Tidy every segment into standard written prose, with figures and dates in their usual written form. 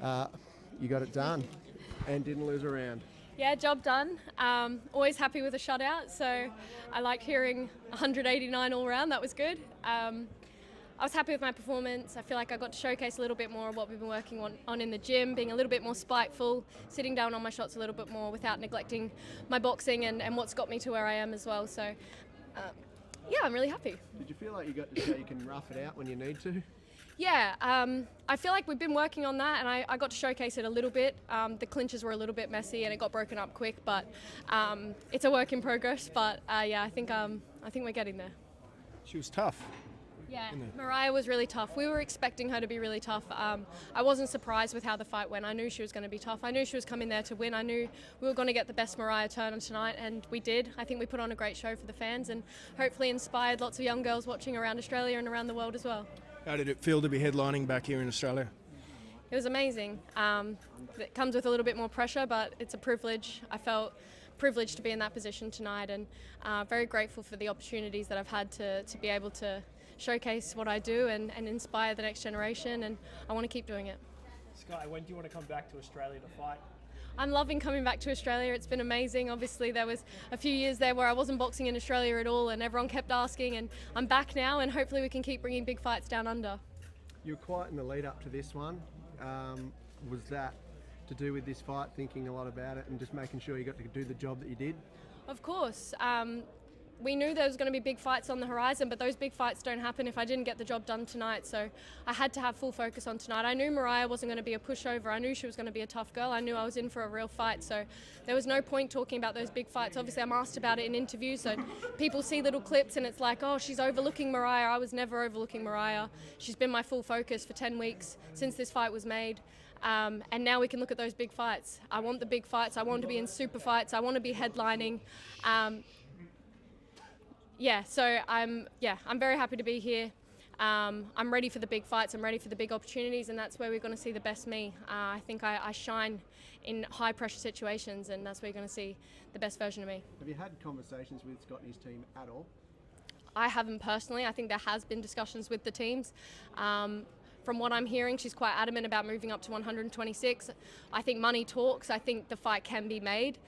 You got it done and didn't lose a round. Yeah, job done. Always happy with a shutout, so I like hearing 189 all round. That was good. I was happy with my performance. I feel like I got to showcase a little bit more of what we've been working on in the gym, being a little bit more spiteful, sitting down on my shots a little bit more without neglecting my boxing and what's got me to where I am as well. So, yeah, I'm really happy. Did you feel like you got to show you can rough it out when you need to? Yeah, I feel like we've been working on that, and I got to showcase it a little bit. The clinches were a little bit messy, and it got broken up quick, but it's a work in progress. But yeah, I think we're getting there. She was tough. Yeah, Mariah was really tough. We were expecting her to be really tough. I wasn't surprised with how the fight went. I knew she was going to be tough. I knew she was coming there to win. I knew we were going to get the best Mariah Turner tonight, and we did. I think we put on a great show for the fans and hopefully inspired lots of young girls watching around Australia and around the world as well. How did it feel to be headlining back here in Australia? It was amazing. It comes with a little bit more pressure, but it's a privilege. I felt privileged to be in that position tonight, and very grateful for the opportunities that I've had to be able to showcase what I do and inspire the next generation, and I want to keep doing it. Skye, when do you want to come back to Australia to fight? I'm loving coming back to Australia. It's been amazing. Obviously, there was a few years there where I wasn't boxing in Australia at all, and everyone kept asking, and I'm back now, and hopefully we can keep bringing big fights down under. You were quiet in the lead up to this one. Was that to do with this fight, thinking a lot about it and just making sure you got to do the job that you did? Of course. We knew there was going to be big fights on the horizon, but those big fights don't happen if I didn't get the job done tonight. So I had to have full focus on tonight. I knew Mariah wasn't going to be a pushover. I knew she was going to be a tough girl. I knew I was in for a real fight. So there was no point talking about those big fights. Obviously, I'm asked about it in interviews. So people see little clips and it's like, oh, she's overlooking Mariah. I was never overlooking Mariah. She's been my full focus for 10 weeks since this fight was made. And now we can look at those big fights. I want the big fights. I want to be in super fights. I want to be headlining. So I'm very happy to be here. I'm ready for the big fights. I'm ready for the big opportunities, and that's where we're going to see the best me. I think I shine in high pressure situations, and that's where you're going to see the best version of me. Have you had conversations with Scotney's team at all? I haven't personally. I think there has been discussions with the teams. From what I'm hearing, she's quite adamant about moving up to 126. I think money talks. I think the fight can be made.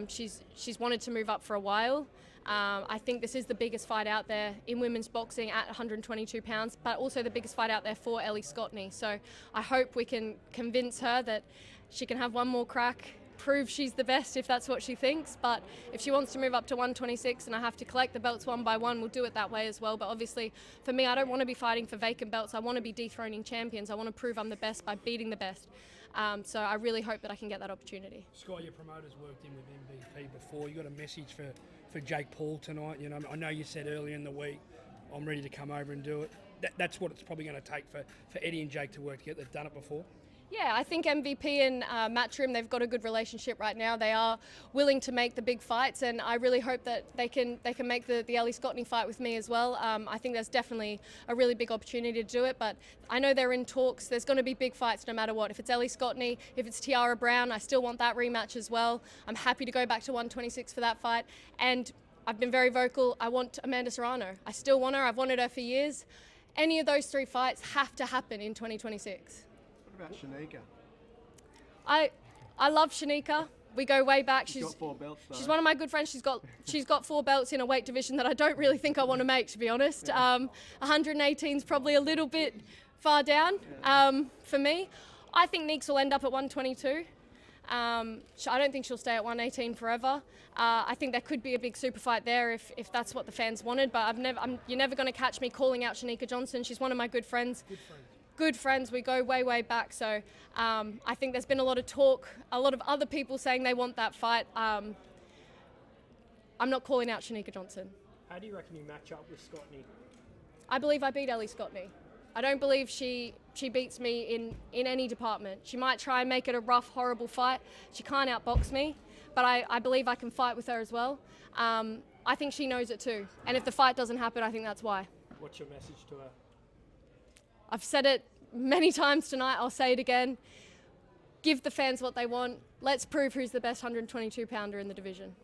She's wanted to move up for a while. I think this is the biggest fight out there in women's boxing at 122 pounds, but also the biggest fight out there for Ellie Scotney. So I hope we can convince her that she can have one more crack, prove she's the best if that's what she thinks. But if she wants to move up to 126 and I have to collect the belts one by one, we'll do it that way as well. But obviously, for me, I don't want to be fighting for vacant belts. I want to be dethroning champions. I want to prove I'm the best by beating the best. So I really hope that I can get that opportunity. Skye, your promoter's worked in with MVP before. You got a message for Jake Paul tonight? You know, I know you said earlier in the week, I'm ready to come over and do it. That's what it's probably going to take for Eddie and Jake to work together. They've done it before. Yeah, I think MVP and Matchroom, they've got a good relationship right now. They are willing to make the big fights, and I really hope that they can make the Ellie Scotney fight with me as well. I think there's definitely a really big opportunity to do it, but I know they're in talks. There's going to be big fights no matter what. If it's Ellie Scotney, if it's Tiara Brown, I still want that rematch as well. I'm happy to go back to 126 for that fight, and I've been very vocal. I want Amanda Serrano. I still want her. I've wanted her for years. Any of those three fights have to happen in 2026. What about Shanika? I love Shanika. We go way back. She's got 4 belts though. She's one of my good friends. She's got 4 belts in a weight division that I don't really think I want to make, to be honest. 118 is probably a little bit far down for me. I think Neeks will end up at 122. I don't think she'll stay at 118 forever. I think there could be a big super fight there if that's what the fans wanted. But you're never going to catch me calling out Shanika Johnson. She's one of my good friends. Good friends. We go way, way back. So I think there's been a lot of talk, a lot of other people saying they want that fight. I'm not calling out Shanika Johnson. How do you reckon you match up with Scotney? I believe I beat Ellie Scotney. I don't believe she beats me in any department. She might try and make it a rough, horrible fight. She can't outbox me, but I believe I can fight with her as well. I think she knows it too. And if the fight doesn't happen, I think that's why. What's your message to her? I've said it many times tonight, I'll say it again. Give the fans what they want. Let's prove who's the best 122 pounder in the division.